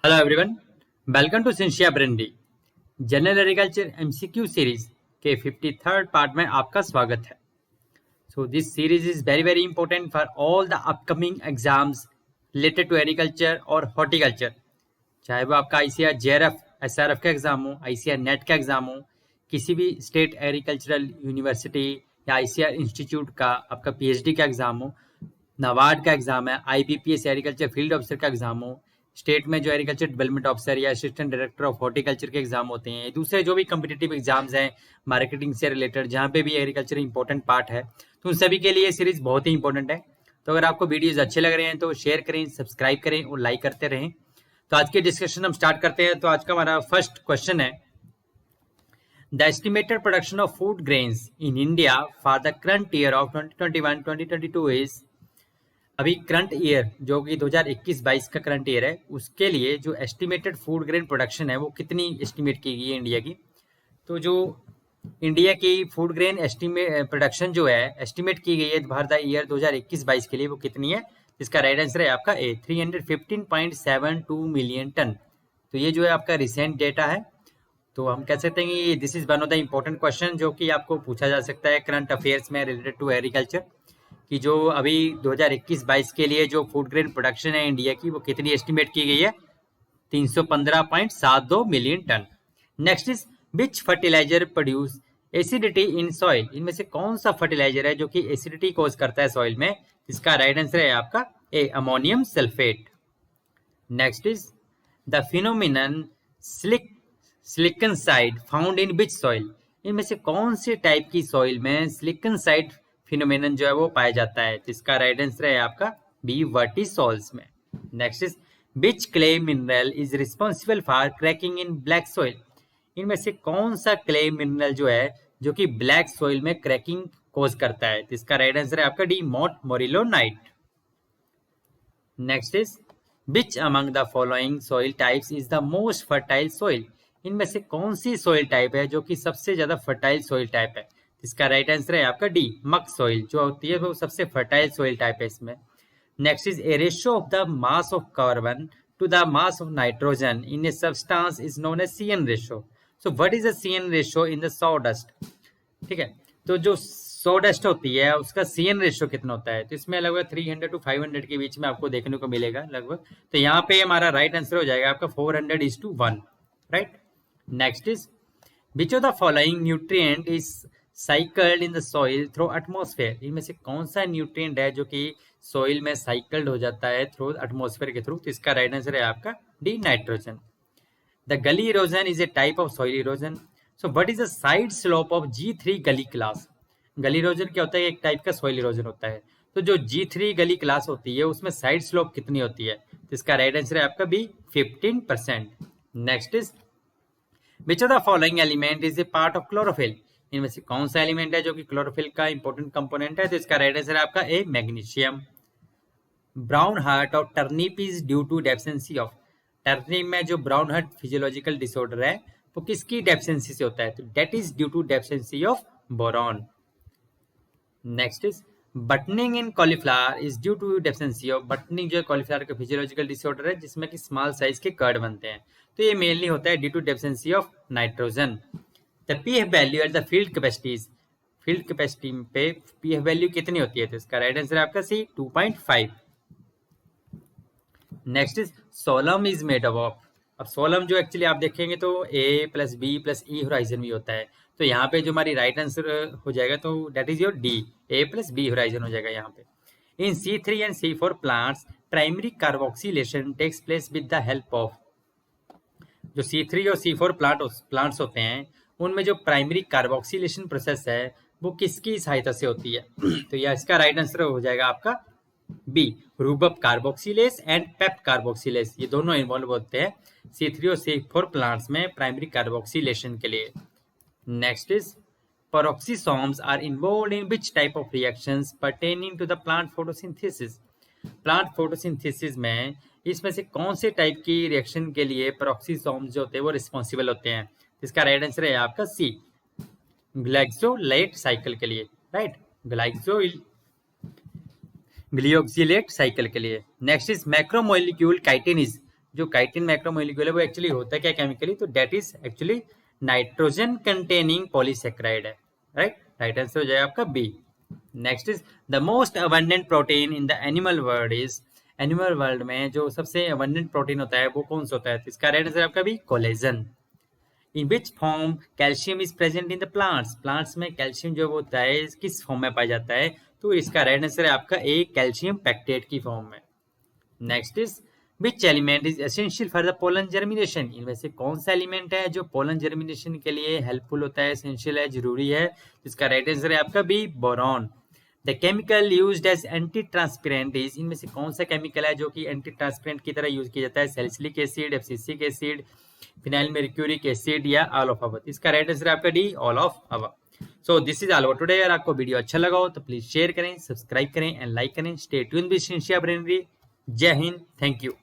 Hello everyone, welcome to Cynthia Brainy general agriculture MCQ series के 53rd part में आपका स्वागत है। So this series is very important for all the upcoming exams related to agriculture और horticulture, चाहे वो आपका आईसीआर जेआरएफ एसआरएफ का एग्जाम हो, आईसीआर नेट का एग्जाम हो, किसी भी स्टेट एग्रीकल्चरल यूनिवर्सिटी या आईसीआर इंस्टीट्यूट का आपका पीएचडी का एग्जाम हो, नाबार्ड का एग्जाम है, आईबीपीएस एग्रीकल्चर फील्ड ऑफिसर का एग्जाम हो, स्टेट में जो एग्रीकल्चर डेवलपमेंट ऑफिसर या असिस्टेंट डायरेक्टर ऑफ हॉर्टिकल्चर के एग्जाम होते हैं, दूसरे जो भी कम्पिटिटिव एग्जाम्स हैं मार्केटिंग से रिलेटेड, जहाँ पे भी एग्रीकल्चर इंपॉर्टेंट पार्ट है, तो उन सभी के लिए सीरीज बहुत ही इंपॉर्टेंट है। तो अगर आपको वीडियोज अच्छे लग रहे हैं तो शेयर करें, सब्सक्राइब करें और लाइक करते रहें। तो आज के डिस्कशन हम स्टार्ट करते हैं। तो आज का हमारा फर्स्ट क्वेश्चन है, the estimated production of food grains in India for the current year of 2021-2022 is. अभी करंट ईयर जो कि 2021-22 का करंट ईयर है, उसके लिए जो एस्टिमेटेड फूड ग्रेन प्रोडक्शन है वो कितनी एस्टिमेट की गई है इंडिया की। तो जो इंडिया की फूड ग्रेन प्रोडक्शन जो है एस्टिमेट की गई है फॉर द ईयर 2021-22 के लिए, वो कितनी है? इसका राइट आंसर है आपका ए, 315.72 मिलियन टन। तो ये जो है आपका रिसेंट डेटा है। तो हम कह सकते हैं कि this is one of the important question जो कि आपको पूछा जा सकता है करंट अफेयर्स में रिलेटेड टू एग्रीकल्चर, कि जो अभी 2021-22 के लिए जो फूड ग्रेन प्रोडक्शन है इंडिया की वो कितनी एस्टिमेट की गई है? 315.72 million ton. Next is which fertiliser produce acidity in soil. इनमें से कौन सा फर्टिलाइजर है जो कि एसिडिटी कॉज करता है सॉइल में? इसका राइट आंसर है आपका A, ammonium sulphate. Next is the phenomenon silicon found in which soil. इनमें से कौन से टाइप की सॉइल में सिलिकन साइड फिनोमेनन जो है वो पाया जाता है? तो इसका राइट आंसर है आपका बी, वर्टिसॉल्स में। Next is which clay mineral is responsible for cracking in black soil. इनमें से कौन सा क्ले मिनरल जो है जो कि ब्लैक सॉइल में क्रैकिंग कोज करता है? तो इसका राइट आंसर है आपका D, montmorillonite. Next is which among the following soil types is the most fertile soil. इनमें से कौन सी सॉइल टाइप है जो कि सबसे ज्यादा फर्टाइल सॉइल टाइप है? इसका राइट आंसर है आपका डी, मक सॉइल जो होती है वो सबसे फर्टाइल सॉइल टाइप है इसमें। Next is a ratio of the mass of carbon to the mass of nitrogen in a substance is known as CN ratio. So what is the CN ratio in the sawdust? ठीक है, तो जो sawdust होती है उसका CN ratio कितना होता है? तो इसमें लगभग 300 to 500 के बीच में आपको देखने को मिलेगा लगभग। तो यहाँ पे हमारा राइट आंसर हो जाएगा आपका 400:1, right. Next is which of the following nutrient is साइकल्ड in the soil through atmosphere. इनमें से कौन सा न्यूट्रिएंट है जो कि सॉइल में साइकल्ड हो जाता है थ्रू एटमॉस्फेयर के थ्रू? तो इसका राइट आंसर है आपका डी, नाइट्रोजन। द गली erosion is a type of soil erosion. So what is the side slope of G3 गली क्लास। गली इरोजन क्या होता है? एक टाइप का सॉइल इरोजन होता है। तो जो G3 गली क्लास होती है उसमें साइड स्लोप कितनी होती है? तो इसका राइट आंसर है आपका B, 15%। Next is which of the following element is a part of chlorophyll. इनमें से कौन सा एलिमेंट है जो कि क्लोरोफिल का इंपॉर्टेंट कंपोनेंट है? तो इसका राइट आंसर है आपका ए, मैग्नीशियम। ब्राउन हार्ट और turnip is due to deficiency of. Turnip में जो ब्राउन हार्ट फिजियोलॉजिकल डिसऑर्डर है वो किसकी डेफिशिएंसी से होता है? तो that is due to deficiency of boron. Next is buttoning in cauliflower is due to deficiency of. Buttoning जो कॉलीफ्लावर का फिजियोलॉजिकल डिसऑर्डर है जिसमें कि स्मॉल साइज के कर्ड बनते हैं, तो ये मेनली होता है due to deficiency of nitrogen. The pF value at the field capacities. Field capacity पे पीएफ वैल्यू कितनी होती है? तो इसका राइट आंसर है आपका C, 2.5। Next is solum is made of. अब सोलम जो एक्चुअली आप देखेंगे तो A plus B plus E horizon भी होता है। तो यहाँ पे जो हमारी राइट आंसर हो जाएगा तो that is your D, A plus B horizon हो जाएगा यहाँ पे। In C3 and C4 plants primary carboxylation takes place with the help of. जो C3 और C4 प्लांट्स होते हैं उनमें जो प्राइमरी कार्बोक्सिलेशन प्रोसेस है वो किसकी सहायता से होती है? तो यह इसका राइट आंसर हो जाएगा आपका B, RuBP carboxylase and PEP carboxylase, ये दोनों इन्वॉल्व होते हैं C3 और C4 प्लांट्स में प्राइमरी कार्बोक्सिलेशन के लिए। Next is peroxisomes are involved in which type of reactions pertaining to the plant photosynthesis. Plant photosynthesis में इसमें से कौन से टाइप की रिएक्शन के लिए पेरोक्सिसोम्स जो होते हैं वो रिस्पॉन्सिबल होते हैं? इसका राइट आंसर है आपका सी, ग्लाइकोलेट साइकिल के लिए, राइट, ग्लाइकोक्सिलेट साइकिल के लिए। Next is macromolecule chitin is जो काइटिन मैक्रोमोलिक्यूल है वो एक्चुअली होता है क्या केमिकली, तो that is actually nitrogen containing polysaccharide है, राइट। राइट आंसर हो जाएगा आपका B. Next is the most abundant protein in the animal world is, animal world में जो सबसे अबंडेंट प्रोटीन होता है वो कौन सा होता है, तो इसका राइट आंसर आपका B collagen. In which form calcium is present in the plants, plants में कैल्शियम जो होता है किस फॉर्म में पाया जाता है, तो इसका राइट आंसर है आपका ए कैल्शियम पैक्टेट की फॉर्म में। Next is which element is essential for the pollen germination, इनमें से कौन सा एलिमेंट है जो पोलन जर्मिनेशन के लिए हेल्पफुल होता है, एसेंशियल है, जरूरी है, इसका राइट आंसर है आपका B boron. The chemical used as anti transparent is, इनमें से कौन सा केमिकल है जो कि एंटी ट्रांसपेरेंट की तरह यूज किया जाता है, salicylic acid, abscisic acid, phenyl mercuric acid या ऑल ऑफ अवर, इसका राइट आंसर आपका D all of our. So this is all about today. अगर आपको वीडियो अच्छा लगा हो तो प्लीज शेयर करें, सब्सक्राइब करें एंड लाइक करें। Stay tuned with Cynthia Brainy. जय हिंद, थैंक यू।